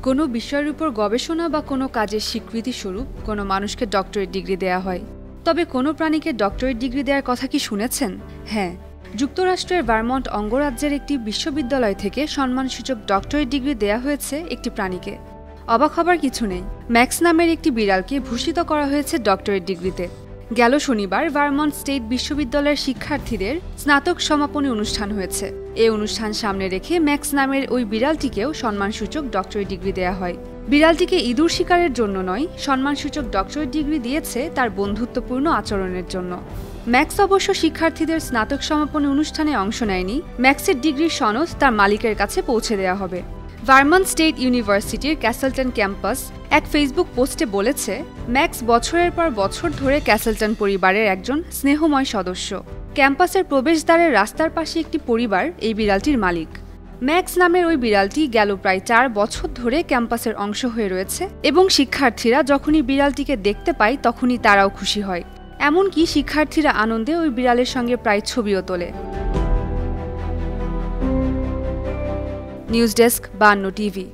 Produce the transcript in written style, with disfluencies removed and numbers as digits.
কোনো বিষয়ের উপর গবেষণা বা কোনো কাজের স্বীকৃতিস্বরূপ কোনো মানুষকে ডক্টরেট ডিগ্রি দেয়া হয়। তবে কোনো প্রাণীকে ডক্টরেট ডিগ্রি দেওয়ার কথা কি শুনেছেন? হ্যাঁ, যুক্তরাষ্ট্রের ভারমন্ট অঙ্গরাজ্যের একটি বিশ্ববিদ্যালয় থেকে সম্মানসূচক ডক্টরেট ডিগ্রি দেয়া হয়েছে একটি প্রাণীকে। অবাক হবার কিছু নেই, ম্যাক্স নামের একটি বিড়ালকে ভূষিত করা হয়েছে ডক্টরেট ডিগ্রিতে। গেল শনিবার ভারমন্ট স্টেট বিশ্ববিদ্যালয়ের শিক্ষার্থীদের স্নাতক সমাপনী অনুষ্ঠান হয়েছে। এই অনুষ্ঠান সামনে রেখে ম্যাক্স নামের ওই বিড়ালটিকেও সম্মানসূচক ডক্টরেট ডিগ্রি দেয়া হয়। বিড়ালটিকে ইঁদুর শিকারের জন্য নয়, সম্মানসূচক ডক্টরেট ডিগ্রি দিয়েছে তার বন্ধুত্বপূর্ণ আচরণের জন্য। ম্যাক্স অবশ্য শিক্ষার্থীদের স্নাতক সমাপনী অনুষ্ঠানে অংশ নেয়নি। ম্যাক্সের ডিগ্রির সনদ তার মালিকের কাছে পৌঁছে দেওয়া হবে। ভারমন্ট স্টেট ইউনিভার্সিটির ক্যাসেলটন ক্যাম্পাস এক ফেসবুক পোস্টে বলেছে, ম্যাক্স বছরের পর বছর ধরে ক্যাসেলটন পরিবারের একজন স্নেহময় সদস্য। ক্যাম্পাসের প্রবেশদ্বারের রাস্তার পাশে একটি পরিবার এই বিড়ালটির মালিক। ম্যাক্স নামের ওই বিড়ালটি গেল প্রায় 4 বছর ধরে ক্যাম্পাসের অংশ হয়ে রয়েছে এবং শিক্ষার্থীরা যখনই বিড়ালটিকে দেখতে পায় তখনই তারাও খুশি হয়। এমনকি শিক্ষার্থীরা আনন্দে ওই বিড়ালের সঙ্গে প্রায় ছবিও তোলে। News desk 52 TV.